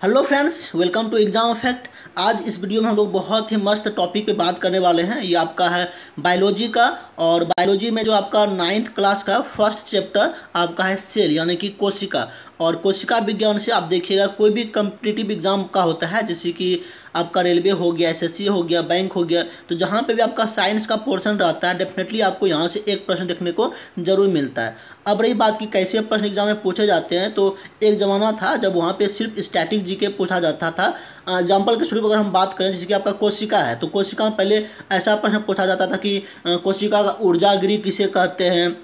Hello friends, welcome to Exam Effect. आज इस video में हम लोग बहुत ही मस्त टॉपिक पे बात करने वाले हैं। ये आपका है बायोलॉजी का। और बायोलॉजी में जो आपका 9th क्लास का फर्स्ट चैप्टर आपका है सेल यानी कि कोशिका। और कोशिका विज्ञान से आप देखिएगा कोई भी कम्पिटिटिव एग्जाम का होता है, जैसे कि आपका रेलवे हो गया, एसएससी हो गया, बैंक हो गया, तो जहाँ पे भी आपका साइंस का पोर्शन रहता है डेफिनेटली आपको यहाँ से एक प्रश्न देखने को जरूर मिलता है। अब रही बात कि कैसे प्रश्न एग्जाम में पूछे जाते हैं, तो एक ज़माना था जब वहाँ पे सिर्फ स्टैटिक जीके पूछा जाता था। एग्जाम्पल के स्वरूप अगर हम बात करें, जैसे कि आपका कोशिका है, तो कोशिका में पहले ऐसा प्रश्न पूछा जाता था कि कोशिका का ऊर्जा गृह किसे कहते हैं,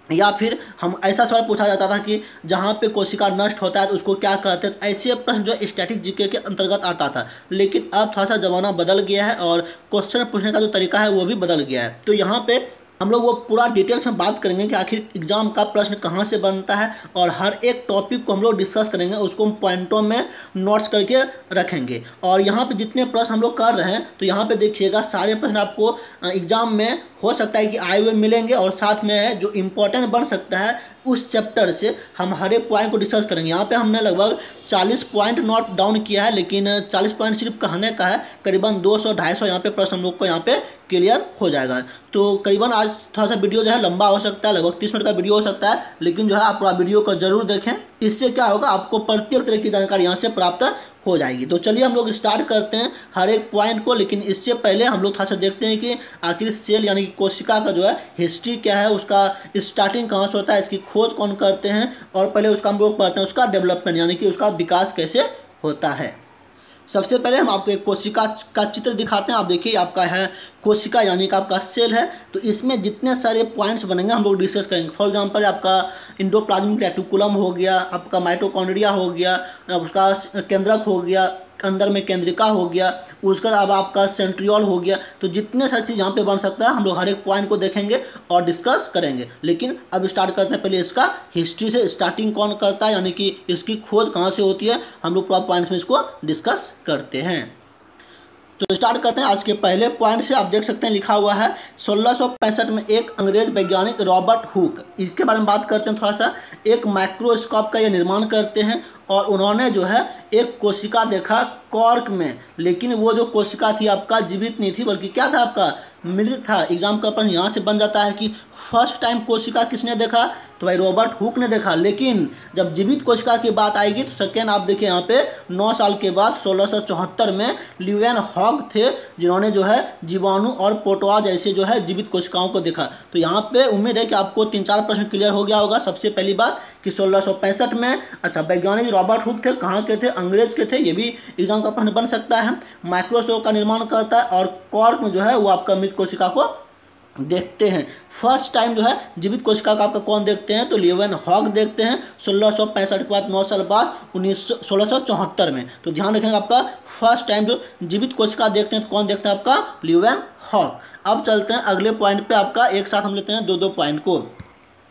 या फिर हम ऐसा सवाल पूछा जाता था कि जहाँ पे कोशिका नष्ट होता है तो उसको क्या कहते हैं। ऐसे प्रश्न जो स्टैटिक जीके के अंतर्गत आता था। लेकिन अब थोड़ा सा ज़माना बदल गया है और क्वेश्चन पूछने का जो तरीका है वो भी बदल गया है। तो यहाँ पे हम लोग वो पूरा डिटेल्स में बात करेंगे कि आखिर एग्जाम का प्रश्न कहाँ से बनता है, और हर एक टॉपिक को हम लोग डिस्कस करेंगे, उसको हम पॉइंटों में नोट्स करके रखेंगे। और यहाँ पे जितने प्रश्न हम लोग कर रहे हैं, तो यहाँ पे देखिएगा सारे प्रश्न आपको एग्जाम में हो सकता है कि आए हुए मिलेंगे, और साथ में है जो इम्पोर्टेंट बन सकता है उस चैप्टर से हम हर एक पॉइंट को डिस्कस करेंगे। यहाँ पे हमने लगभग 40 पॉइंट नोट डाउन किया है, लेकिन 40 पॉइंट सिर्फ कहने का है। करीबन 200-250 यहाँ पे प्रश्न हम लोग को यहाँ पे क्लियर हो जाएगा। तो करीबन आज थोड़ा सा वीडियो जो है लंबा हो सकता है, लगभग 30 मिनट का वीडियो हो सकता है, लेकिन जो है आप पूरा वीडियो को जरूर देखें। इससे क्या होगा, आपको प्रत्येक तरह की जानकारी यहाँ से प्राप्त हो जाएगी। तो चलिए हम लोग स्टार्ट करते हैं हर एक पॉइंट को। लेकिन इससे पहले हम लोग थोड़ा सा देखते हैं कि आखिर सेल यानी कि कोशिका का जो है हिस्ट्री क्या है, उसका स्टार्टिंग कहाँ से होता है, इसकी खोज कौन करते हैं, और पहले उसका हम लोग पढ़ते हैं उसका डेवलपमेंट यानी कि उसका विकास कैसे होता है। सबसे पहले हम आपको एक कोशिका का चित्र दिखाते हैं। आप देखिए, आपका है कोशिका यानी कि आपका सेल है। तो इसमें जितने सारे पॉइंट्स बनेंगे हम लोग डिस्कस करेंगे। फॉर एग्जांपल आपका इंडोप्लाज्मिक रेटिकुलम हो गया, आपका माइटोकॉन्ड्रिया हो गया, उसका केंद्रक हो गया, अंदर में केंद्रिका हो गया, उसका अब आपका सेंट्रियोल हो गया। तो जितने सारी चीज़ यहाँ पे बन सकता है हम लोग हर एक पॉइंट को देखेंगे और डिस्कस करेंगे। लेकिन अब स्टार्ट करते हैं पहले इसका हिस्ट्री से। स्टार्टिंग कौन करता है यानी कि इसकी खोज कहाँ से होती है, हम लोग पूरा पॉइंट्स में इसको डिस्कस करते हैं। तो स्टार्ट करते हैं आज के पहले पॉइंट से। आप देख सकते हैं लिखा हुआ है 1665 में एक अंग्रेज वैज्ञानिक रॉबर्ट हुक, इसके बारे में बात करते हैं थोड़ा सा। एक माइक्रोस्कोप का ये निर्माण करते हैं, और उन्होंने जो है एक कोशिका देखा कॉर्क में। लेकिन वो जो कोशिका थी आपका जीवित नहीं थी, बल्कि क्या था, आपका मृत था। एग्जाम का प्रश्न यहाँ से बन जाता है कि फर्स्ट टाइम कोशिका किसने देखा, तो भाई रॉबर्ट हुक ने देखा। लेकिन जब जीवित कोशिका की बात आएगी तो सेकेंड आप देखिए यहाँ पे 9 साल के बाद 1674 में ल्यूवेन हॉग थे, जिन्होंने जो है जीवाणु और पोटोआ जैसे जो है जीवित कोशिकाओं को देखा। तो यहाँ पे उम्मीद है कि आपको 3-4 प्रश्न क्लियर हो गया होगा। सबसे पहली बात कि 1665 में, अच्छा, वैज्ञानिक रॉबर्ट हुक थे, कहाँ के थे, अंग्रेज के थे, ये भी एग्जाम का प्रश्न बन सकता है। माइक्रोस्कोप का निर्माण करता है, और कॉर्क में जो है वो आपका मृत कोशिका को देखते हैं। फर्स्ट टाइम जो है जीवित कोशिका का आपका कौन देखते हैं, तो ल्यूवेन हॉग देखते हैं 1665 के बाद 9 साल बाद 1674 में। तो ध्यान रखेंगे, आपका फर्स्ट टाइम जो जीवित कोशिका देखते हैं तो कौन देखते हैं, आपका ल्यूवेन हॉग। अब चलते हैं अगले पॉइंट पे। आपका एक साथ हम लेते हैं दो पॉइंट को।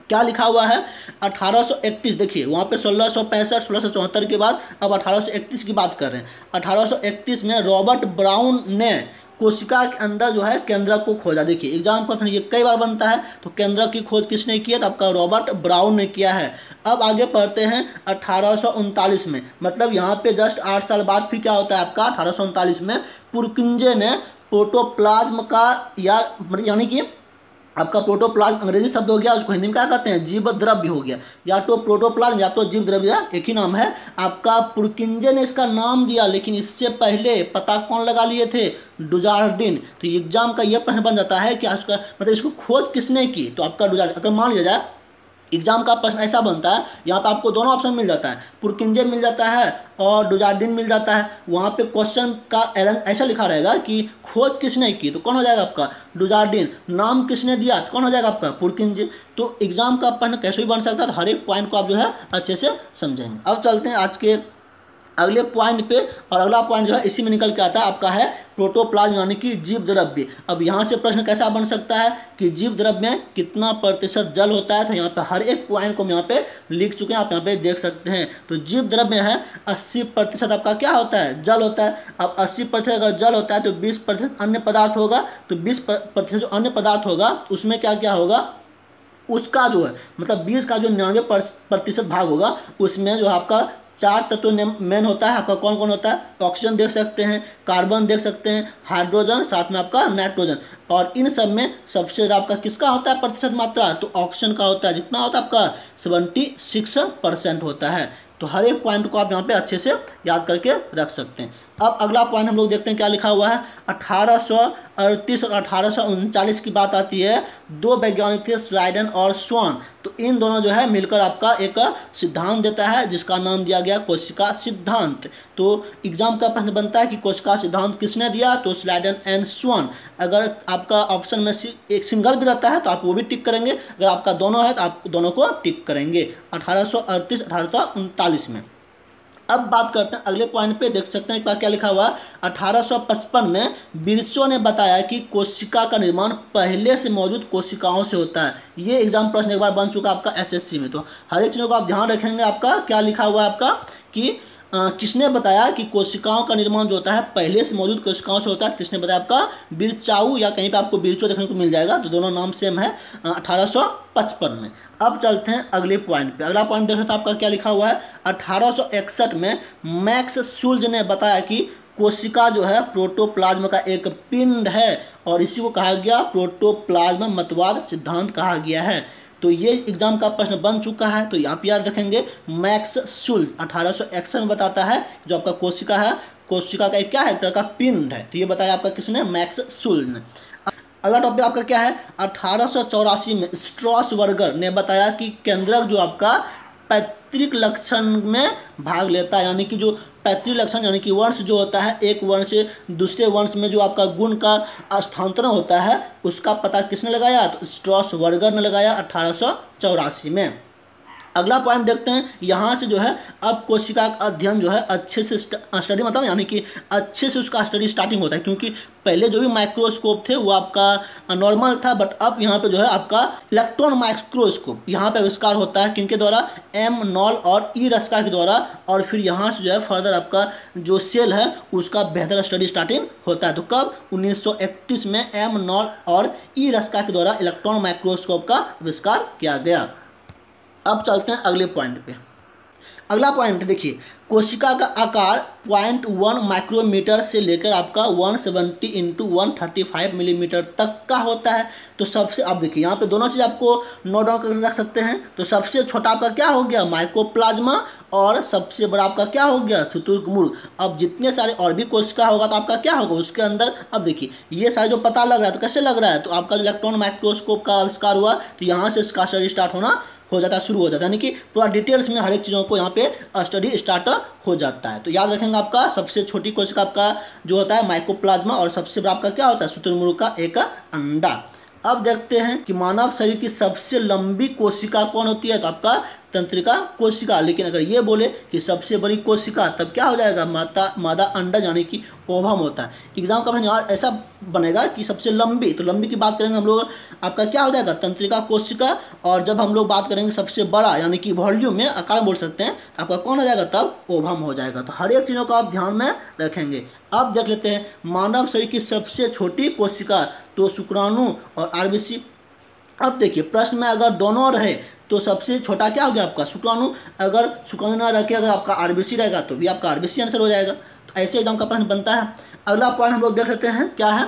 क्या लिखा हुआ है 1831, देखिए वहाँ पे 1665 1674 के बाद अब 1831 की बात कर रहे हैं। 1831 में रॉबर्ट ब्राउन ने कोशिका के अंदर जो है केंद्रक को खोजा। देखिए एग्जाम पर ये कई बार बनता है। तो केंद्रक की खोज किसने की है, तो आपका रॉबर्ट ब्राउन ने किया है। अब आगे पढ़ते हैं 1839 में, मतलब यहाँ पे जस्ट 8 साल बाद फिर क्या होता है आपका 1839 में पुरकिंजे ने प्रोटोप्लाज्म का यानी कि आपका प्रोटोप्लाज्म अंग्रेजी शब्द हो गया, उसको हिंदी में क्या कहते हैं, जीव द्रव्य हो गया। या तो प्रोटोप्लाज्म या तो जीव द्रव्य, एक ही नाम है। आपका पुरकिंजे ने इसका नाम दिया, लेकिन इससे पहले पता कौन लगा लिए थे, डुजार्डिन। तो एग्जाम का यह प्रश्न बन जाता है कि उसका मतलब इसको खोज किसने की, तो आपका डुजार्डिन। अगर मान लिया जाए एग्जाम का प्रश्न ऐसा बनता है, यहाँ पे आपको दोनों ऑप्शन मिल जाता है, पुरकिंजे मिल जाता है और डुजार्डिन मिल जाता है। वहाँ पे क्वेश्चन का ऐसा लिखा रहेगा कि खोज किसने की, तो कौन हो जाएगा आपका डुजार्डिन। नाम किसने दिया, तो कौन हो जाएगा आपका पुरकिंजे। तो एग्जाम का प्रश्न कैसे भी बन सकता है, तो हर एक पॉइंट को आप जो है अच्छे से समझेंगे। अब चलते हैं आज के अगले पॉइंट पे, और अगला पॉइंट जो है इसी में निकल के आता है, आपका है प्रोटोप्लाज्म यानी कि जीव द्रव्य। अब यहाँ से प्रश्न कैसा बन सकता है कि जीव द्रव्य में कितना प्रतिशत जल होता है, तो यहाँ पे हर एक पॉइंट को हम यहाँ पे लिख चुके हैं, आप यहाँ पे देख सकते हैं। तो जीव द्रव्य में है 80% आपका क्या होता है, जल होता है। अब 80% अगर जल होता है तो 20% अन्य पदार्थ होगा। तो 20% जो अन्य पदार्थ होगा उसमें क्या क्या होगा, उसका जो है मतलब 20 का जो 99% भाग होगा, उसमें जो आपका चार तत्व मेन होता है आपका, कौन कौन होता है? ऑक्सीजन देख सकते हैं, कार्बन देख सकते हैं, हाइड्रोजन, साथ में आपका नाइट्रोजन। और इन सब में सबसे ज़्यादा आपका किसका होता है प्रतिशत मात्रा? तो ऑक्सीजन का होता है, जितना होता है आपका 76% होता है। तो हर एक पॉइंट को आप यहाँ पे अच्छे से याद करके रख सकते हैं। अब अगला पॉइंट हम लोग देखते हैं क्या लिखा हुआ है। 1838 और 1839 की बात आती है। दो वैज्ञानिक थे, स्लाइडन और स्वान। तो इन दोनों जो है मिलकर आपका एक सिद्धांत देता है जिसका नाम दिया गया कोशिका सिद्धांत। तो एग्जाम का प्रश्न बनता है कि कोशिका सिद्धांत किसने दिया? तो स्लाइडन एंड स्वान। अगर आपका ऑप्शन में एक सिंगल भी रहता है तो आप वो भी टिक करेंगे, अगर आपका दोनों है तो आप दोनों को टिक करेंगे 1838 1839 में। अब बात करते हैं अगले पॉइंट पे, देख सकते हैं क्या लिखा हुआ। 1855 में बिरचो ने बताया कि कोशिका का निर्माण पहले से मौजूद कोशिकाओं से होता है। ये एग्जाम प्रश्न एक बार बन चुका आपका एसएससी में। तो हर एक चीज़ों को आप ध्यान रखेंगे। आपका क्या लिखा हुआ है आपका कि किसने बताया कि कोशिकाओं का निर्माण जो होता है पहले से मौजूद कोशिकाओं से होता है? किसने बताया? आपका बिरचाऊ, या कहीं पे आपको बिरचो देखने को मिल जाएगा, तो दोनों नाम सेम है 1855 में। अब चलते हैं अगले पॉइंट पे। अगला पॉइंट देखते हैं आपका क्या लिखा हुआ है। 1861 में मैक्स शुल्ज ने बताया कि कोशिका जो है प्रोटोप्लाज्म का एक पिंड है और इसी को कहा गया प्रोटोप्लाज्म मतवाद सिद्धांत कहा गया है। तो ये एग्जाम का प्रश्न बन चुका है, तो आप याद रखेंगे मैक्स शुल्ज 1861 में बताता है जो आपका कोशिका है, कोशिका का एक क्या है, एक तरह का पिंड है। तो ये बताया आपका किसने? मैक्स शुल्ज ने। अगला टॉपिक आपका क्या है। 1884 में स्ट्रॉसबर्गर ने बताया कि केंद्रक जो आपका पैतृक लक्षण में भाग लेता है, यानी कि जो पैतृक लक्षण यानी कि वंश जो होता है, एक वंश से दूसरे वंश में जो आपका गुण का स्थानांतरण होता है, उसका पता किसने लगाया? तो स्ट्रॉसबर्गर ने लगाया 1884 में। अगला पॉइंट देखते हैं। यहाँ से जो है अब कोशिका का अध्ययन जो है अच्छे से स्टडी, मतलब यानी कि अच्छे से उसका स्टडी स्टार्टिंग होता है, क्योंकि पहले जो भी माइक्रोस्कोप थे वो आपका नॉर्मल था, बट अब यहाँ पे जो है आपका इलेक्ट्रॉन माइक्रोस्कोप यहाँ पे आविष्कार होता है। किनके द्वारा? एम नॉल और ई रस्का के द्वारा। और फिर यहाँ से जो है फर्दर आपका जो सेल है उसका बेहतर स्टडी स्टार्टिंग होता है। तो कब? 1931 में एम नॉल और ई रस्का के द्वारा इलेक्ट्रॉन माइक्रोस्कोप का आविष्कार किया गया। अब चलते हैं अगले पॉइंट पे। अगला पॉइंट देखिए, कोशिका का आकार 0.1 माइक्रोमीटर से लेकर आपका 170 इंटू 135 मिलीमीटर तक का होता है। तो सबसे, आप देखिए यहाँ पे दोनों चीज़ आपको नोट डाउन करके रख सकते हैं। तो सबसे छोटा आपका क्या हो गया? माइकोप्लाज्मा, और सबसे बड़ा आपका क्या हो गया? शुतुरमुर्ग। अब जितने सारे और भी कोशिका होगा तो आपका क्या होगा उसके अंदर? अब देखिए ये सारे जो पता लग रहा है तो कैसे लग रहा है? तो आपका जो इलेक्ट्रॉन माइक्रोस्कोप का आविष्कार हुआ तो यहाँ से इसका स्टडी स्टार्ट होना हो जाता है, शुरू हो जाता है, यानी कि पूरा डिटेल्स में हर एक चीज़ों को यहाँ पे स्टडी स्टार्ट हो जाता है। तो याद रखेंगे आपका सबसे छोटी कोशिका आपका जो होता है माइकोप्लाज्मा, और सबसे बड़ा आपका क्या होता है? शुतुरमुर्ग का एक अंडा। अब देखते हैं कि मानव शरीर की सबसे लंबी कोशिका कौन होती है? तो आपका तंत्रिका कोशिका। लेकिन अगर ये बोले कि सबसे बड़ी कोशिका, तब क्या हो जाएगा? मादा अंडा, यानी कि ओवम होता है। एग्जाम का प्रश्न ऐसा बनेगा कि सबसे लंबी, तो लंबी की बात करेंगे हम लोग, आपका क्या हो जाएगा? तंत्रिका कोशिका। और जब हम लोग बात करेंगे सबसे बड़ा, यानी कि वॉल्यूम में आकार बोल सकते हैं, तो आपका कौन हो जाएगा? तब ओवम हो जाएगा। तो हर एक चीज़ों को आप ध्यान में रखेंगे। अब देख लेते हैं मानव शरीर की सबसे छोटी कोशिका, तो शुक्राणु और आरबीसी। अब देखिए प्रश्न में अगर दोनों रहे तो सबसे छोटा क्या हो गया? आपका शुक्राणु। अगर शुक्राणु ना रखे, अगर आपका आरबीसी रहेगा तो भी आपका आरबीसी आंसर हो जाएगा। तो ऐसे एग्जाम का प्रश्न बनता है। अगला पॉइंट हम लोग देख लेते हैं क्या है।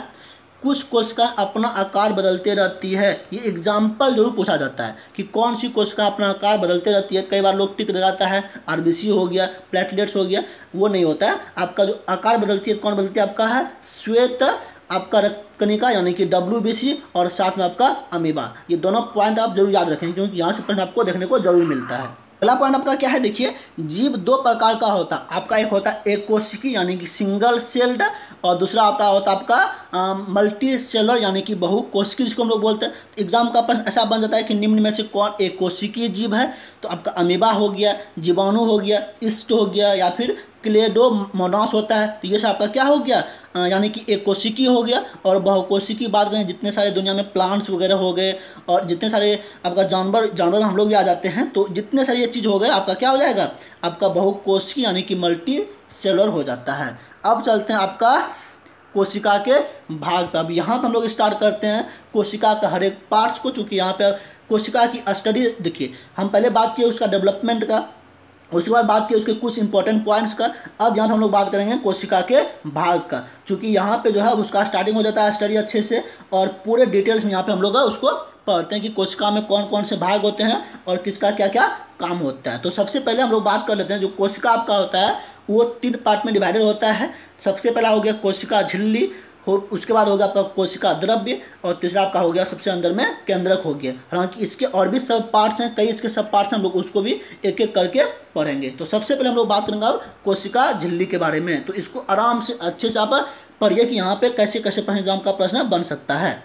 कुछ कोशिका अपना आकार बदलते रहती है। ये एग्जाम्पल जरूर पूछा जाता है कि कौन सी कोशिका अपना आकार बदलते रहती है। कई बार लोग टिक लगाता है, आरबीसी हो गया, प्लेटलेट्स हो गया, वो नहीं होता है। आपका जो आकार बदलती है, कौन बदलती है? आपका है श्वेत आपका रक्तकणिका, यानी कि WBC, और साथ में आपका अमीबा। ये दोनों पॉइंट आप जरूर याद रखें, क्योंकि यहाँ से प्रश्न आपको देखने को जरूर मिलता है। अगला पॉइंट आपका क्या है, देखिए जीव दो प्रकार का होता है। आपका एक होता है एक कोशिकी यानी कि सिंगल सेल्ड, और दूसरा होता है आपका मल्टी सेलर यानी कि बहुकोशिकी, जिसको हम लोग बोलते हैं। एग्जाम का प्रश्न ऐसा बन जाता है कि निम्न में से कौन एक कोशिकीय जीव है? तो आपका अमीबा हो गया, जीवाणु हो गया, ईस्ट हो गया, या फिर क्लेडोमोनास होता है। तो ये सब आपका क्या हो गया, यानी कि एक कोशिकी हो गया। और बहुकोशिकी बात करें, जितने सारे दुनिया में प्लांट्स वगैरह हो गए, और जितने सारे आपका जानवर हम लोग भी आ जाते हैं, तो जितने सारे ये चीज़ हो गए आपका क्या हो जाएगा, आपका बहुकोशिकी यानी कि मल्टी सेलर हो जाता है। अब चलते हैं आपका कोशिका के भाग पर। अब यहाँ पर हम लोग स्टार्ट करते हैं कोशिका का हर एक पार्ट्स को, चूँकि यहाँ पर कोशिका की स्टडी देखिए, हम पहले बात किए उसका डेवलपमेंट का, उसके बाद बात की उसके कुछ इंपॉर्टेंट पॉइंट्स का। अब यहाँ पे हम लोग बात करेंगे कोशिका के भाग का, क्योंकि यहाँ पे जो है उसका स्टार्टिंग हो जाता है स्टडी अच्छे से, और पूरे डिटेल्स में यहाँ पे हम लोग उसको पढ़ते हैं कि कोशिका में कौन कौन से भाग होते हैं और किसका क्या क्या काम होता है। तो सबसे पहले हम लोग बात कर लेते हैं, जो कोशिका आपका होता है वो 3 पार्ट में डिवाइडेड होता है। सबसे पहला हो गया कोशिका झिल्ली, उसके बाद हो गया आपका कोशिका द्रव्य, और तीसरा आपका हो गया सबसे अंदर में केंद्रक हो गया। हालांकि इसके और भी सब पार्ट्स हैं, कई इसके सब पार्ट्स हैं, हम लोग उसको भी एक एक करके पढ़ेंगे। तो सबसे पहले हम लोग बात करेंगे अब कोशिका झिल्ली के बारे में। तो इसको आराम से अच्छे से आप पढ़िए कि यहाँ पे कैसे कैसे पहले एग्जाम का प्रश्न बन सकता है।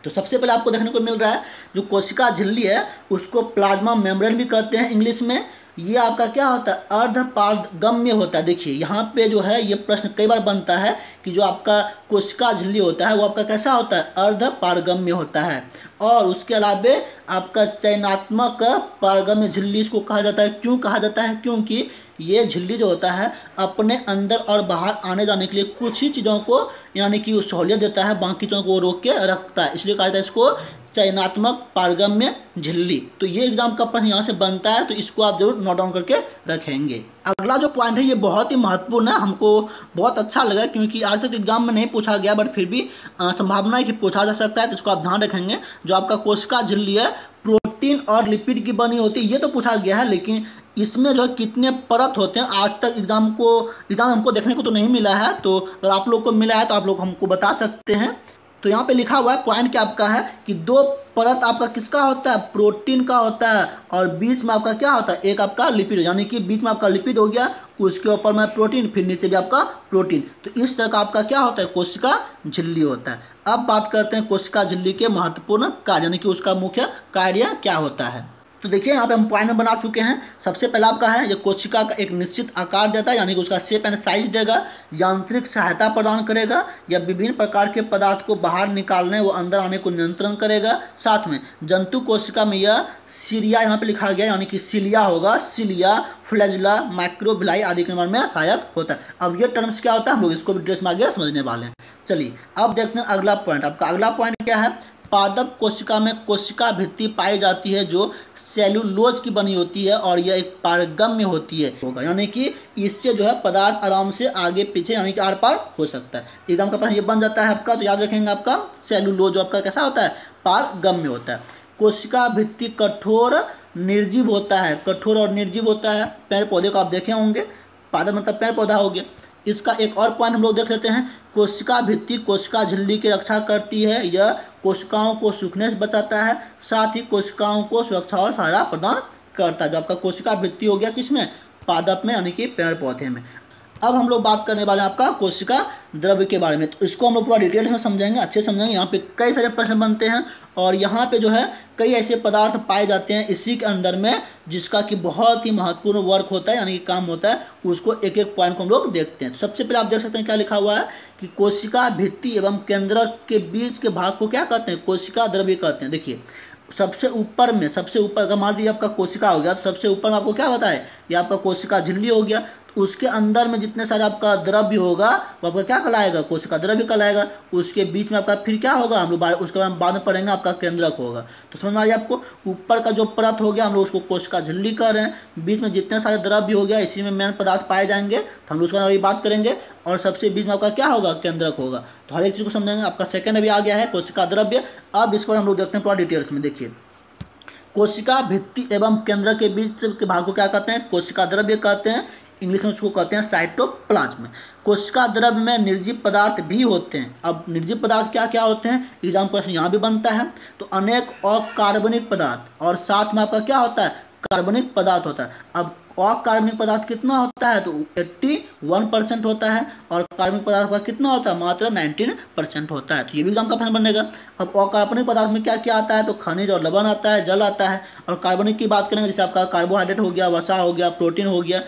तो सबसे पहले आपको देखने को मिल रहा है जो कोशिका झिल्ली है उसको प्लाज्मा मेम्ब्रेन भी कहते हैं इंग्लिश में। ये आपका क्या होता है, अर्ध पारगम्य होता है। देखिए यहाँ पे जो है ये प्रश्न कई बार बनता है कि जो आपका कोशिका झिल्ली होता है वो आपका कैसा होता है, अर्ध पारगम्य होता है। और उसके अलावा आपका चयनात्मक पारगम्य झिल्ली इसको कहा जाता है। क्यों कहा जाता है, क्योंकि ये झिल्ली जो होता है अपने अंदर और बाहर आने जाने के लिए कुछ ही चीज़ों को यानी कि सहूलियत देता है, बाकी चीज़ों को रोक के रखता है, इसलिए कहा जाता है इसको चयनात्मक पारगम्य झिल्ली। तो ये एग्जाम का प्रश्न यहाँ से बनता है, तो इसको आप जरूर नोट डाउन करके रखेंगे। अगला जो पॉइंट है ये बहुत ही महत्वपूर्ण है, हमको बहुत अच्छा लगा क्योंकि आज तक एग्जाम में नहीं पूछा गया, बट फिर भी संभावना है कि पूछा जा सकता है, तो इसको आप ध्यान रखेंगे। जो आपका कोशिका झिल्ली है प्रोटीन और लिपिड की बनी होती है, ये तो पूछा गया है, लेकिन इसमें जो है कितने परत होते हैं आज तक एग्जाम हमको देखने को तो नहीं मिला है। तो अगर आप लोग को मिला है तो आप लोग हमको बता सकते हैं। तो यहाँ पे लिखा हुआ है पॉइंट क्या आपका है कि 2 परत आपका किसका होता है, प्रोटीन का होता है, और बीच में आपका क्या होता है, एक आपका लिपिड, यानी कि बीच में आपका लिपिड हो गया, उसके ऊपर में प्रोटीन, फिर नीचे भी आपका प्रोटीन। तो इस तरह का आपका क्या होता है, कोशिका झिल्ली होता है। अब बात करते हैं कोशिका झिल्ली के महत्वपूर्ण कार्य, यानी कि उसका मुख्य कार्य क्या होता है। तो देखिए यहाँ पे हम पॉइंट में बना चुके हैं। सबसे पहला आपका है ये कोशिका का एक निश्चित आकार देता है, यानी कि उसका शेप एंड साइज देगा, यांत्रिक सहायता प्रदान करेगा, या विभिन्न प्रकार के पदार्थ को बाहर निकालने व अंदर आने को नियंत्रण करेगा। साथ में जंतु कोशिका में यह सीरिया यहाँ पे लिखा गया, यानी कि सिलिया होगा, सिलिया, फ्लैजुला, माइक्रोविलाई आदि के निर्माण में सहायक होता है। अब ये टर्म्स क्या होता है हम लोग इसको भी डिटेल्स में आगे समझने वाले हैं। चलिए अब देखते हैं अगला पॉइंट। आपका अगला पॉइंट क्या है, पादप कोशिका में कोशिका भित्ति पाई जाती है जो सेलुलोज की बनी होती है और यह एक पारगम्य होती है होगा, यानी कि इससे जो है पदार्थ आराम से आगे पीछे यानी कि आर पार हो सकता है। एग्जाम का प्रश्न ये बन जाता है आपका, तो याद रखेंगे आपका सेलुलोज जो आपका कैसा होता है, पारगम्य होता है। कोशिका भित्ति कठोर निर्जीव होता है, कठोर और निर्जीव होता है। पेड़ पौधे को आप देखे होंगे, पादप मतलब पेड़ पौधा हो गया। इसका एक और पॉइंट हम लोग देख लेते हैं, कोशिका भित्ति कोशिका झिल्ली की रक्षा करती है, यह कोशिकाओं को सूखने से बचाता है, साथ ही कोशिकाओं को सुरक्षा और सहारा प्रदान करता है। जो आपका कोशिका भित्ति हो गया किसमें, पादप में यानी कि पेड़ पौधे में। अब हम लोग बात करने वाले हैं आपका कोशिका द्रव्य के बारे में। तो इसको हम लोग पूरा डिटेल्स में समझेंगे, अच्छे समझेंगे। यहाँ पे कई सारे प्रश्न बनते हैं और यहाँ पे जो है कई ऐसे पदार्थ पाए जाते हैं इसी के अंदर में जिसका कि बहुत ही महत्वपूर्ण वर्क होता है, यानी कि काम होता है। उसको एक एक पॉइंट को हम लोग देखते हैं। तो सबसे पहले आप देख सकते हैं क्या लिखा हुआ है कि कोशिका भित्ति एवं केंद्रक के बीच के भाग को क्या कहते हैं, कोशिका द्रव्य कहते हैं। देखिए सबसे ऊपर में, सबसे ऊपर अगर मान लीजिए आपका कोशिका हो गया तो सबसे ऊपर में आपको क्या होता है, ये आपका कोशिका झिल्ली हो गया। तो उसके अंदर में जितने सारे आपका द्रव्य होगा वो आपका क्या कहलाएगा, कोशिका द्रव्य कहलाएगा। उसके बीच में आपका फिर क्या होगा, हम लोग उसके बाद में पढ़ेंगे, आपका केंद्रक होगा। तो समझ में आ रही है आपको, ऊपर का जो परत हो गया हम लोग उसको कोशिका झिल्ली कह रहे हैं। बीच में जितने सारे द्रव्य हो गया इसी में मेन पदार्थ पाए जाएंगे, तो हम लोग उसके बारे में बात करेंगे। और सबसे बीच में आपका क्या होगा, केंद्रक होगा। तो हर एक चीज़ को समझेंगे। आपका सेकेंड अभी आ गया है कोशिका द्रव्य। अब इसको हम लोग देखते हैं पूरा डिटेल्स में। देखिए कोशिका भित्ति एवं केंद्र के बीच के भाग को क्या कहते हैं, कोशिका द्रव्य कहते हैं। इंग्लिश में उसको कहते हैं साइटोप्लाज्म। कोशिका द्रव्य में निर्जीव पदार्थ भी होते हैं। अब निर्जीव पदार्थ क्या क्या होते हैं, एग्जाम प्रश्न यहाँ भी बनता है। तो अनेक अकार्बनिक पदार्थ और साथ में आपका क्या होता है, कार्बनिक पदार्थ होता है। अब अकार्बनिक पदार्थ कितना होता है, तो 81% होता है, और कार्बनिक पदार्थ का कितना होता है, मात्र 19% होता है। तो ये भी एग्जाम का प्रश्न बनेगा। अब अकार्बनिक पदार्थ में क्या क्या आता है, तो खनिज और लवण आता है, जल आता है। और कार्बनिक की बात करेंगे जैसे आपका कार्बोहाइड्रेट हो गया, वसा हो गया, प्रोटीन हो गया।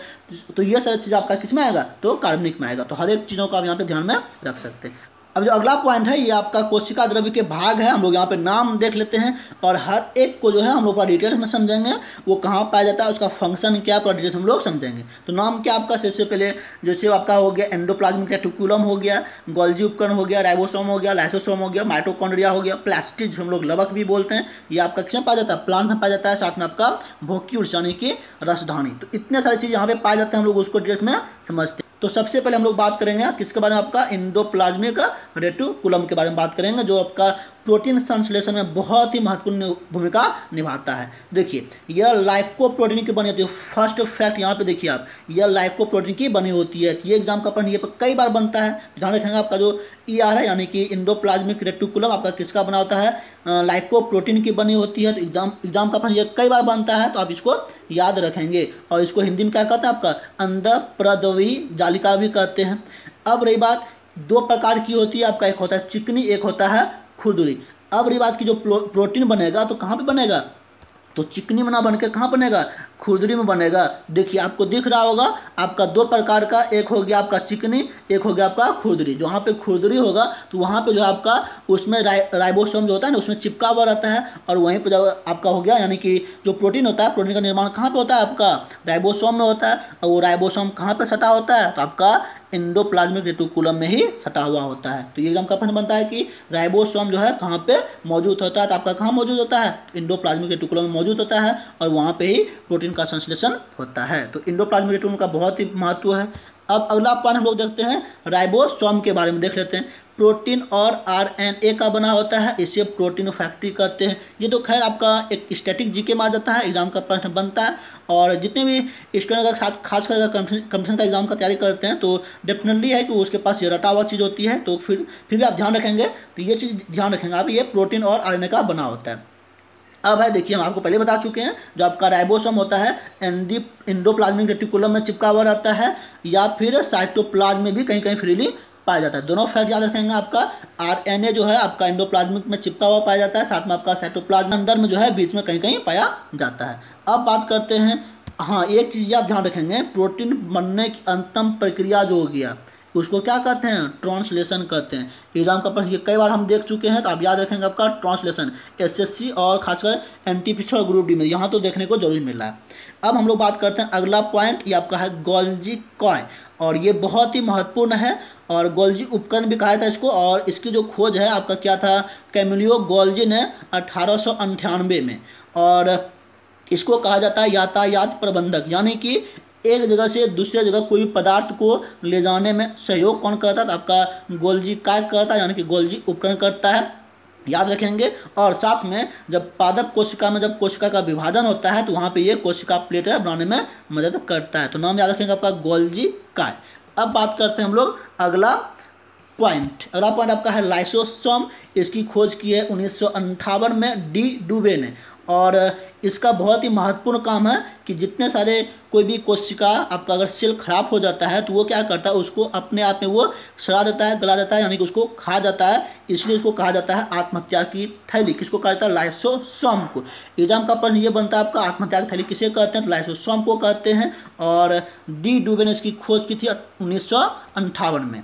तो ये सारी चीज़ आपका किस में आएगा, तो कार्बनिक में आएगा। तो हर एक चीज़ों को आप यहाँ पे ध्यान में रख सकते हैं। अब जो अगला पॉइंट है ये आपका कोशिका द्रव्य के भाग है। हम लोग यहाँ पे नाम देख लेते हैं और हर एक को जो है हम लोग पूरा डिटेल्स में समझेंगे, वो कहाँ पाया जाता है, उसका फंक्शन क्या, पूरा डिटेल्स हम लोग समझेंगे। तो नाम क्या आपका, सबसे पहले जैसे आपका हो गया एंडोप्लाज्मिक रेटिकुलम हो गया, गोल्जी उपकरण हो गया, राइबोसोम हो गया, लाइसोसोम हो गया, माइटोकॉन्ड्रिया हो गया, प्लास्टिड हम लोग लवक भी बोलते हैं, ये आपका किसमें पाया जाता है, प्लांट में पाया जाता है। साथ में आपका वोक्यूल्स यानी कि रसधानी। तो इतने सारी चीज़ यहाँ पे पाए जाते हैं, हम लोग उसको डिटेल्स में समझते हैं। तो सबसे पहले हम लोग बात करेंगे किसके बारे में, आपका एंडोप्लाज्मिक रेटिकुलम के बारे में बात करेंगे, जो आपका प्रोटीन संश्लेषण में बहुत ही महत्वपूर्ण भूमिका निभाता है। देखिए यह लाइकोप्रोटीन की बनी होती है। फर्स्ट फैक्ट यहाँ पे देखिए आप, यह लाइकोप्रोटीन की बनी होती है। ये एग्जाम का प्रश्न ये कई बार बनता है, ध्यान रखेंगे। आपका जो ER है यानी कि एंडोप्लाज्मिक रेटिकुलम आपका किसका बना होता है, लाइकोप्रोटीन की बनी होती है। तो एग्जाम का प्रश्न ये कई बार बनता है, तो आप इसको याद रखेंगे। और इसको हिंदी में क्या कहते हैं, आपका अंडप्रद्रवी जालिका भी कहते हैं। अब रही बात, दो प्रकार की होती है, आपका एक होता है चिकनी, एक होता है खुरदुरी। अब रही बात की जो प्रोटीन बनेगा तो कहाँ पे बनेगा, तो चिकनी में ना बन के कहाँ बनेगा, खुरदुरी में बनेगा। देखिए आपको दिख रहा होगा, आपका दो प्रकार का, एक हो गया आपका चिकनी, एक हो गया आपका खुरदुरी। जहाँ पे खुरदुरी होगा तो वहाँ पे जो आपका उसमें राइबोसोम जो होता है ना, उसमें चिपका हुआ रहता है। और वहीं पे जो आपका हो गया यानी कि जो प्रोटीन होता है, प्रोटीन का निर्माण कहाँ पे होता है, आपका राइबोसोम में होता है। और वो राइबोसोम कहाँ पे सटा होता है, तो आपका एंडोप्लाज्मिक रेटिकुलम में ही सटा हुआ होता है। तो ये एग्जाम का प्रश्न बनता है कि राइबोसोम जो है कहाँ पे मौजूद होता है, तो आपका कहाँ मौजूद होता है, एंडोप्लाज्मिक रेटिकुलम में मौजूद होता है। और वहाँ पे ही प्रोटीन का संश्लेषण होता है। तो एंडोप्लाज्मिक रेटिकुलम का बहुत ही महत्व है। अब अगला पॉइंट हम लोग देखते हैं, राइबोसोम के बारे में देख लेते हैं। प्रोटीन और RNA का बना होता है, इसे प्रोटीन फैक्ट्री कहते हैं। ये तो खैर आपका एक स्टैटिक जीके में आ जाता है, एग्जाम का प्रश्न बनता है। और जितने भी स्टूडेंट अगर साथ खासकर कंपटीशन का एग्जाम का तैयारी करते हैं तो डेफिनेटली है कि उसके पास ये रटा हुआ चीज़ होती है। तो फिर भी आप ध्यान रखेंगे, तो ये चीज़ ध्यान रखेंगे आप, ये प्रोटीन और RNA का बना होता है। अब है देखिए, हम आपको पहले बता चुके हैं, जो आपका राइबोसोम होता है एंडोप्लाज्मिक रेटिकुलम में चिपका हुआ रहता है, या फिर साइटोप्लाज्म में भी कहीं कहीं फ्रीली पाया जाता है। दोनों फैक्ट याद रखेंगे। आपका RNA जो है आपका एंडोप्लाज्मिक में चिपका हुआ पाया जाता है, साथ में आपका साइटोप्लाज्म अंदर में जो है बीच में कहीं कहीं पाया जाता है। अब बात करते हैं, हाँ एक चीज़ आप ध्यान रखेंगे, प्रोटीन बनने की अंतिम प्रक्रिया जो हो गया उसको क्या कहते हैं, ट्रांसलेशन कहते हैं। एग्जाम का प्रश्न ये कई बार हम देख चुके हैं, तो आप याद रखेंगे आपका ट्रांसलेशन SSC और खासकर NTPC और ग्रुप डी में यहाँ तो देखने को जरूर मिल रहा है। अब हम लोग बात करते हैं अगला पॉइंट, ये आपका है गोल्जी कॉय, और ये बहुत ही महत्वपूर्ण है। और गोल्जी उपकरण भी कहा था इसको, और इसकी जो खोज है आपका क्या था, कैमिलियो गोल्जी ने 1898 में। और इसको कहा जाता है यातायात प्रबंधक, यानी कि एक जगह से दूसरे जगह कोई पदार्थ को ले जाने में सहयोग कौन करता है, तो आपका गोल्जी काय करता है, यानी कि गोल्जी उपकरण करता है, याद रखेंगे। और साथ में जब पादप कोशिका में जब कोशिका का विभाजन होता है तो वहाँ पे ये कोशिका प्लेट बनाने में मदद करता है। तो नाम याद रखेंगे आपका गोल्जी काय। अब बात करते हैं हम लोग अगला पॉइंट आपका है लाइसोसोम। इसकी खोज की है 1958 में डी डुबे ने। और इसका बहुत ही महत्वपूर्ण काम है कि जितने सारे कोई भी कोशिका आपका अगर सेल खराब हो जाता है तो वो क्या करता है, उसको अपने आप में वो सड़ा देता है, गला देता है, यानी कि उसको खा जाता है। इसलिए इसको कहा जाता है आत्महत्या की थैली। किसको कहा जाता है, लाइसोसोम को। एग्जाम का प्रश्न ये बनता है आपका, आत्महत्या की थैली किसे कहते हैं, तो लाइसोसोम को कहते हैं। और डी डुबे ने इसकी खोज की थी 1958 में।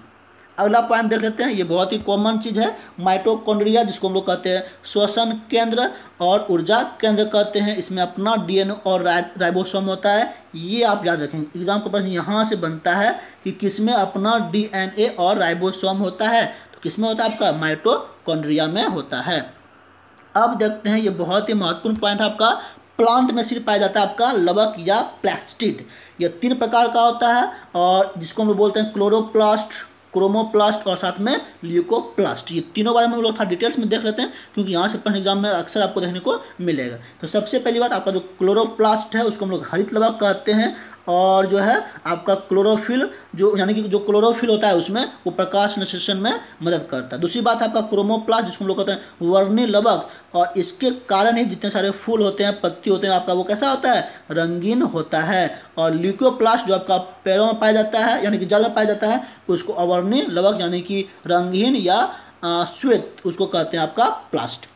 अगला पॉइंट देख लेते हैं, ये बहुत ही कॉमन चीज़ है, माइटोकॉन्ड्रिया, जिसको हम लोग कहते हैं श्वसन केंद्र और ऊर्जा केंद्र कहते हैं। इसमें अपना DNA और राइबोसोम होता है, ये आप याद रखेंगे। एग्जाम का प्रश्न यहाँ से बनता है कि किसमें अपना DNA और राइबोसोम होता है, तो किसमें होता है, आपका माइटोकॉन्ड्रिया में होता है। अब देखते हैं, ये बहुत ही महत्वपूर्ण पॉइंट है आपका, प्लांट में सिर्फ पाया जाता है आपका लवक या प्लास्टिड। ये 3 प्रकार का होता है, और जिसको हम लोग बोलते हैं क्लोरोप्लास्ट, क्रोमोप्लास्ट और साथ में ल्यूकोप्लास्ट। ये तीनों बारे में हम लोग थोड़ा डिटेल्स में देख लेते हैं, क्योंकि यहाँ से प्रश्न एग्जाम में अक्सर आपको देखने को मिलेगा। तो सबसे पहली बात, आपका जो क्लोरोप्लास्ट है उसको हम लोग हरित लवक कहते हैं। और जो है आपका क्लोरोफिल, जो यानी कि जो क्लोरोफिल होता है उसमें वो प्रकाश संश्लेषण में मदद करता है। दूसरी बात है आपका क्रोमोप्लास्ट, जिसको हम लोग कहते हैं वर्णी लवक। और इसके कारण ही जितने सारे फूल होते हैं, पत्ती होते हैं, आपका वो कैसा होता है, रंगीन होता है। और ल्यूकोप्लास्ट जो आपका पैरों में पाया जाता है, यानी कि जल में पाया जाता है, उसको अवर्णी लवक यानी कि रंगहीन या श्वेत, उसको कहते हैं आपका प्लास्ट।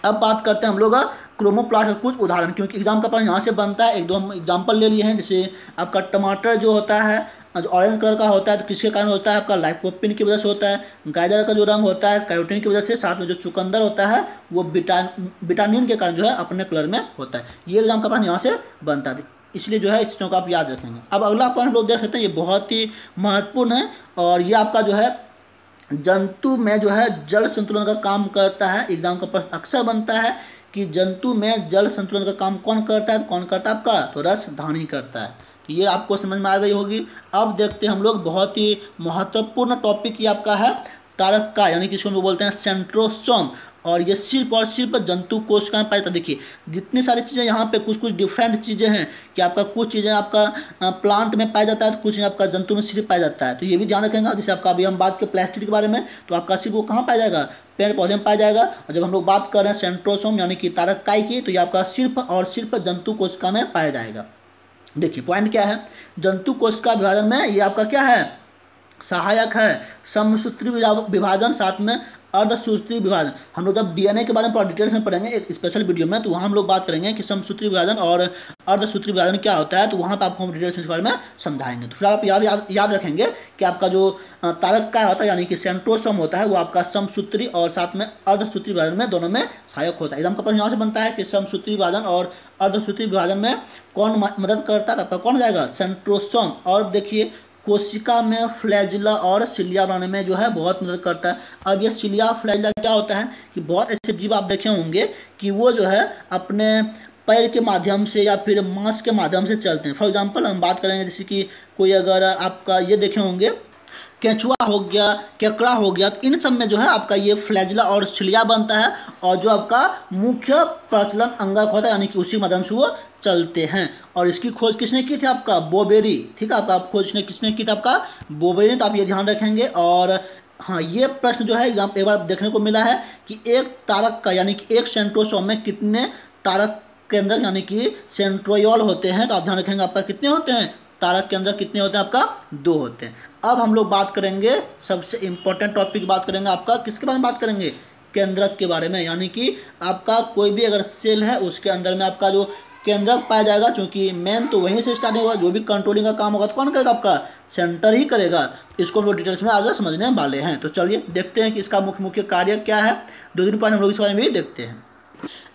अब बात करते हैं हम लोग क्रोमोप्लास्ट का कुछ उदाहरण, क्योंकि एग्जाम का प्रश्न यहाँ से बनता है। एक दो हम एग्जाम्पल ले लिए हैं, जैसे आपका टमाटर जो होता है जो ऑरेंज कलर का होता है तो किसके कारण होता है, आपका लाइकोपिन की वजह से होता है। गाजर का जो रंग होता है कैरोटीन की वजह से, साथ में जो चुकंदर होता है वो विटामिन के कारण जो है अपने कलर में होता है। ये एग्जाम का प्रश्न यहाँ से बनता है, इसलिए जो है इस चीज़ों को आप याद रखेंगे। अब अगला पॉइंट हम लोग देख सकते हैं, ये बहुत ही महत्वपूर्ण है और ये आपका जो है जंतु में जो है जल संतुलन का काम करता है। एग्जाम का प्रश्न अक्सर बनता है कि जंतु में जल संतुलन का काम कौन करता है, कौन करता है आपका, तो रसधानी करता है। तो ये आपको समझ में आ गई होगी। अब देखते हैं हम लोग बहुत ही महत्वपूर्ण टॉपिक ये आपका है तारक यानी कि इसको हम लोग बोलते हैं सेंट्रोसोम, और ये सिर्फ और सिर्फ जंतु कोशिका में पाया जाता है। देखिए जितनी सारी चीज़ें यहाँ पे कुछ कुछ डिफरेंट चीज़ें हैं कि आपका कुछ चीज़ें आपका प्लांट में पाया जाता है, तो कुछ चीज़ें आपका जंतु में सिर्फ पाया जाता है। तो ये भी ध्यान रखेंगे। जैसे आपका अभी हम बात करें प्लास्टिक के बारे में, तो आपका सिर्फ वो कहाँ पाया जाएगा, पेड़ पौधे में पाया जाएगा। और जब हम लोग बात कर रहे हैं सेंट्रोसोम यानी कि तारकाई की, तो ये आपका सिर्फ और सिर्फ जंतु कोशिका में पाया जाएगा। देखिए पॉइंट क्या है, जंतु कोशिका विभाजन में ये आपका क्या है, सहायक है। समसूत्री विभाजन, साथ में अर्धसूत्री विभाजन। हम लोग जब डीएनए के बारे में डिटेल्स में पढ़ेंगे एक स्पेशल वीडियो में, तो वहाँ हम लोग बात करेंगे कि समसूत्री विभाजन और अर्धसूत्री विभाजन क्या होता है, तो वहाँ पर आपको हम डिटेल्स में इस बारे में समझाएंगे। तो फिर आप याद रखेंगे कि आपका जो तारक का होता है यानी कि सेंट्रोसोम होता है वो आपका समसूत्री और साथ में अर्धसूत्री विभाजन में दोनों में सहायक होता है। एकदम का प्रश्न यहाँ से बनता है कि समसूत्री विभाजन और अर्धसूत्री विभाजन में कौन मदद करता है, आपका कौन जाएगा, सेंट्रोसोम। और देखिए कोशिका में फ्लैजिला और सिलिया बनाने में जो है बहुत मदद करता है। अब ये सिलिया फ्लैजिला क्या होता है कि बहुत ऐसे जीव आप देखे होंगे कि वो जो है अपने पैर के माध्यम से या फिर मांस के माध्यम से चलते हैं। फॉर एग्जांपल हम बात करेंगे जैसे कि कोई अगर आपका ये देखे होंगे केंचुआ हो गया, केकड़ा हो गया, तो इन सब में जो है आपका ये फ्लैजिला और सिलिया बनता है और जो आपका मुख्य प्रचलन अंगक होता है यानी कि उसी माध्यम से वो चलते हैं। और इसकी खोज किसने की थी, आपका बोबेरी। ठीक है, आपका खोज किसने की थी, आपका बोबेरी। तो आप ये ध्यान रखेंगे। और हाँ ये प्रश्न जो है एग्जाम एक बार देखने को मिला है कि एक तारक का यानी कि एक सेंट्रोसोम में कितने तारक केंद्रक यानी कि सेंट्रोयोल होते हैं। तो आप ध्यान रखेंगे आपका कितने होते हैं, तारक केंद्रक कितने होते हैं, आपका 2 होते हैं। अब हम लोग बात करेंगे सबसे इंपॉर्टेंट टॉपिक बात करेंगे आपका किसके बारे में बात करेंगे, केंद्रक के बारे में। यानी कि आपका कोई भी अगर सेल है उसके अंदर में आपका जो केंद्रक पाया जाएगा, क्योंकि मेन तो वहीं से स्टार्टिंग होगा। जो भी कंट्रोलिंग का काम होगा तो कौन करेगा, आपका सेंटर ही करेगा। इसको हम लोग डिटेल्स में आगे समझने वाले हैं। तो चलिए देखते हैं कि इसका मुख्य कार्य क्या है। 2-3 पॉइंट हम लोग इस बारे में भी देखते हैं।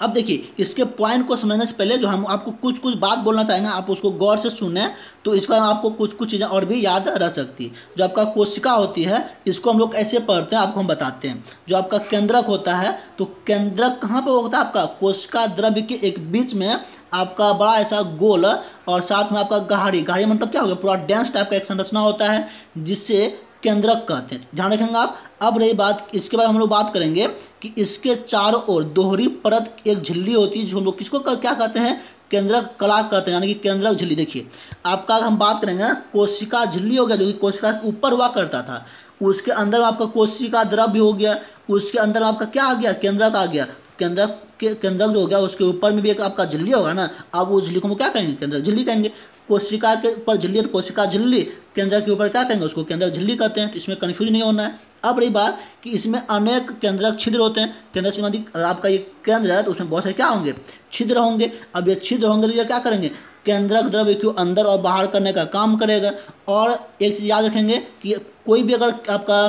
अब देखिए इसके पॉइंट को समझने से पहले जो हम आपको कुछ कुछ बात बोलना चाहेंगे, आप उसको गौर से सुने तो इस बार आपको कुछ कुछ चीज़ें और भी याद रह सकती है। जो आपका कोशिका होती है इसको हम लोग ऐसे पढ़ते हैं, आपको हम बताते हैं। जो आपका केंद्रक होता है, तो केंद्रक कहाँ पे होता है, आपका कोशिका द्रव्य के एक बीच में आपका बड़ा ऐसा गोल और साथ में आपका गहाड़ी मतलब क्या हो गया, पूरा डेंस टाइप का एक संरचना होता है जिससे केंद्रक कहते हैं। ध्यान रखेंगे आप। अब रही बात इसके बारे में हम लोग बात करेंगे कि इसके चारों ओर दोहरी परत एक झिल्ली होती है जो हम लोग किसको क्या कहते हैं, केंद्रक कला कहते हैं यानी कि केंद्रक झिल्ली। देखिए आपका हम बात करेंगे कोशिका झिल्ली हो गया जो कि कोशिका के ऊपर हुआ करता था, उसके अंदर आपका कोशिका द्रव्य हो गया, उसके अंदर आपका क्या आ गया, केंद्रक आ गया। केंद्रक जो हो गया उसके ऊपर में भी एक आपका झिल्ली होगा ना, अब उस झिल्ली को हम क्या कहेंगे, केंद्रक झिल्ली कहेंगे। कोशिका के ऊपर झिल्ली है तो कोशिका झिल्ली, केंद्रक के ऊपर क्या कहेंगे, उसको केंद्रक झिल्ली कहते हैं। तो इसमें कन्फ्यूज नहीं होना है। अब रही बात कि इसमें अनेक केंद्रक छिद्र होते हैं। केंद्रक छिद्र अगर आपका ये केंद्र है तो उसमें बहुत सारे क्या होंगे, छिद्र होंगे। अब ये छिद्र होंगे तो ये क्या करेंगे, केंद्रक द्रव्य को अंदर और बाहर करने का काम करेगा। और एक चीज़ याद रखेंगे कि कोई भी अगर आपका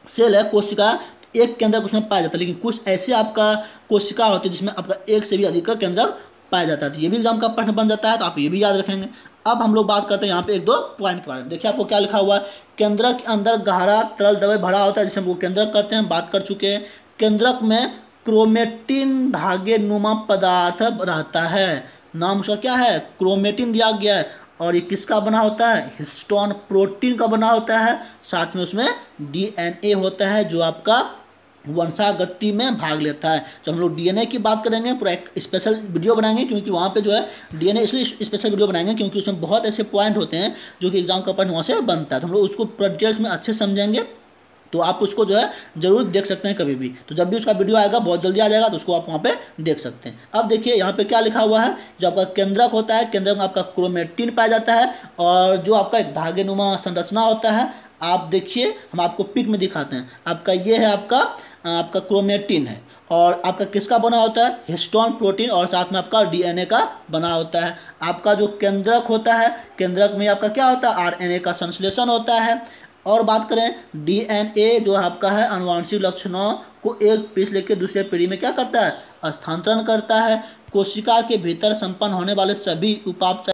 सेल है कोशिका, एक केंद्रक उसमें पाया जाता है, लेकिन कुछ ऐसे आपका कोशिका होती है जिसमें आपका एक से भी अधिक का केंद्रक पाया जाता है। तो ये भी एग्जाम का प्रश्न बन जाता है, तो आप ये भी याद रखेंगे। अब हम लोग बात करते हैं यहाँ पे 1-2 पॉइंट के बारे में। देखिए आपको क्या लिखा हुआ है, केंद्रक के अंदर गहरा तरल द्रव्य भरा होता है जिसे हम वो केंद्रक कहते हैं, बात कर चुके हैं। केंद्रक में क्रोमेटिन धागे नुमा पदार्थ रहता है, नाम उसका क्या है, क्रोमेटिन दिया गया है। और ये किसका बना होता है, हिस्टोन प्रोटीन का बना होता है। साथ में उसमें डीएनए होता है जो आपका वंशागति में भाग लेता है। जब हम लोग डीएनए की बात करेंगे पूरा एक स्पेशल वीडियो बनाएंगे, क्योंकि वहाँ पे जो है डीएनए इसलिए स्पेशल वीडियो बनाएंगे क्योंकि उसमें बहुत ऐसे पॉइंट होते हैं जो कि एग्जाम का पॉइंट वहाँ से बनता है। तो हम लोग उसको पूरा डिटेल्स में अच्छे समझेंगे, तो आप उसको जो है जरूर देख सकते हैं कभी भी। तो जब भी उसका वीडियो आएगा बहुत जल्दी आ जाएगा, तो उसको आप वहाँ पे देख सकते हैं। अब देखिए यहाँ पे क्या लिखा हुआ है, जो आपका केंद्रक होता है, केंद्रक में आपका क्रोमेटिन पाया जाता है और जो आपका एक धागेनुमा संरचना होता है। आप देखिए, हम आपको पिक में दिखाते हैं। आपका ये है, आपका क्रोमेटिन है, और आपका किसका बना होता है, हिस्टोन प्रोटीन, और साथ में आपका डीएनए का बना होता है। आपका जो केंद्रक होता है, केंद्रक में आपका क्या होता है, आरएनए का संश्लेषण होता है। और बात करें डीएनए, जो आपका है आनुवांशिक लक्षणों को एक पीढ़ी से लेकर दूसरे पीढ़ी में क्या करता है, स्थानांतरण करता है। कोशिका के भीतर संपन्न होने वाले सभी उपापचय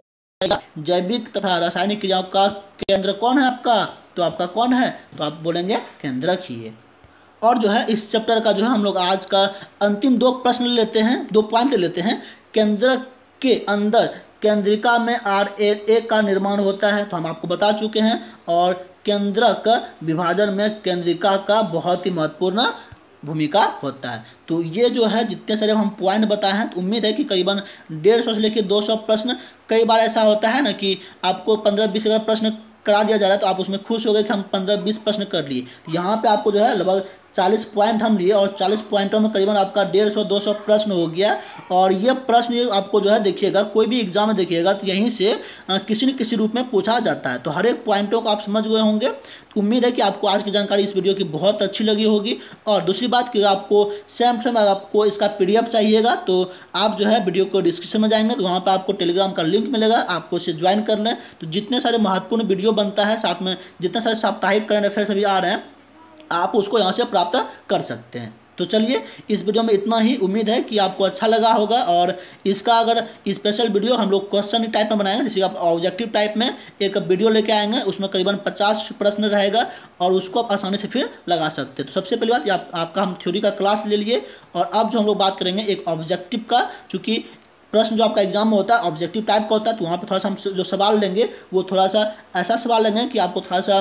जैविक तथा रासायनिक क्रियाओं का केंद्र कौन है आपका, तो आपका कौन है, तो आप बोलेंगे केंद्रक ही है। और जो है इस चैप्टर का जो है हम लोग आज का अंतिम 2 प्रश्न ले लेते हैं, 2 पॉइंट ले लेते हैं। केंद्रक के अंदर केंद्रिका में आरएनए का निर्माण होता है, तो हम आपको बता चुके हैं। और केंद्रक विभाजन में केंद्रिका का बहुत ही महत्वपूर्ण भूमिका होता है। तो ये जो है जितने सारे हम पॉइंट बताए हैं, तो उम्मीद है कि करीबन 150 से लेकर 200 प्रश्न। कई बार ऐसा होता है ना कि आपको 15-20 अगर प्रश्न करा दिया जा रहा है तो आप उसमें खुश हो गए कि हम 15-20 प्रश्न कर लिए। तो यहाँ पे आपको जो है लगभग 40 पॉइंट हम लिए, और 40 पॉइंटों में करीबन आपका 150-200 प्रश्न हो गया। और ये प्रश्न आपको जो है देखिएगा, कोई भी एग्जाम में देखिएगा तो यहीं से किसी न किसी रूप में पूछा जाता है। तो हर एक पॉइंटों को आप समझ गए होंगे। तो उम्मीद है कि आपको आज की जानकारी इस वीडियो की बहुत अच्छी लगी होगी। और दूसरी बात कि आपको सेम आपको इसका पीडीएफ चाहिएगा, तो आप जो है वीडियो को डिस्क्रिप्शन में जाएंगे तो वहाँ पर आपको टेलीग्राम का लिंक मिलेगा, आपको इसे ज्वाइन कर लें। तो जितने सारे महत्वपूर्ण वीडियो बनता है, साथ में जितने सारे साप्ताहिक करंट अफेयर्स अभी आ रहे हैं, आप उसको यहाँ से प्राप्त कर सकते हैं। तो चलिए, इस वीडियो में इतना ही। उम्मीद है कि आपको अच्छा लगा होगा। और इसका अगर स्पेशल वीडियो हम लोग क्वेश्चन टाइप में बनाएंगे, जैसे आप ऑब्जेक्टिव टाइप में एक वीडियो लेके आएंगे, उसमें करीबन 50 प्रश्न रहेगा, और उसको आप आसानी से फिर लगा सकते हैं। तो सबसे पहली बात, आपका हम थ्योरी का क्लास ले लिए। और अब जो हम लोग बात करेंगे एक ऑब्जेक्टिव का, चूँकि प्रश्न जो आपका एग्जाम में होता है ऑब्जेक्टिव टाइप का होता है, तो वहाँ पर थोड़ा सा हम जो सवाल लेंगे वो थोड़ा सा ऐसा सवाल लेंगे कि आपको थोड़ा सा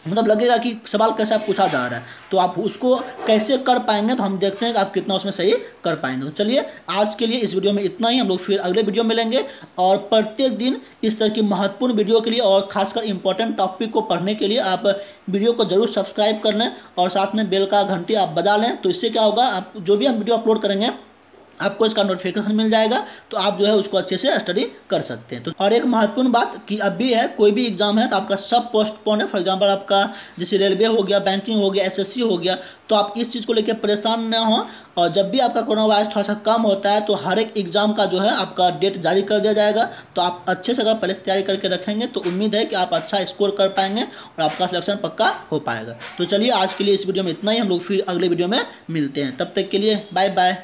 मतलब लगेगा कि सवाल कैसा पूछा जा रहा है, तो आप उसको कैसे कर पाएंगे, तो हम देखते हैं कि आप कितना उसमें सही कर पाएंगे। तो चलिए, आज के लिए इस वीडियो में इतना ही। हम लोग फिर अगले वीडियो में मिलेंगे। और प्रत्येक दिन इस तरह की महत्वपूर्ण वीडियो के लिए और खासकर इंपॉर्टेंट टॉपिक को पढ़ने के लिए आप वीडियो को जरूर सब्सक्राइब कर लें, और साथ में बेल का घंटी आप बजा लें। तो इससे क्या होगा, आप जो भी हम वीडियो अपलोड करेंगे आपको इसका नोटिफिकेशन मिल जाएगा, तो आप जो है उसको अच्छे से स्टडी कर सकते हैं। तो और एक महत्वपूर्ण बात कि अब भी है, कोई भी एग्जाम है तो आपका सब पोस्टपोन है। फॉर एग्जांपल आपका जैसे रेलवे हो गया, बैंकिंग हो गया, एसएससी हो गया, तो आप इस चीज़ को लेकर परेशान न हो। और जब भी आपका कोरोना वायरस थोड़ा सा कम होता है, तो हर एक एग्जाम का जो है आपका डेट जारी कर दिया जाएगा। तो आप अच्छे से अगर पहले से तैयारी करके रखेंगे तो उम्मीद है कि आप अच्छा स्कोर कर पाएंगे और आपका सिलेक्शन पक्का हो पाएगा। तो चलिए, आज के लिए इस वीडियो में इतना ही। हम लोग फिर अगले वीडियो में मिलते हैं। तब तक के लिए बाय बाय।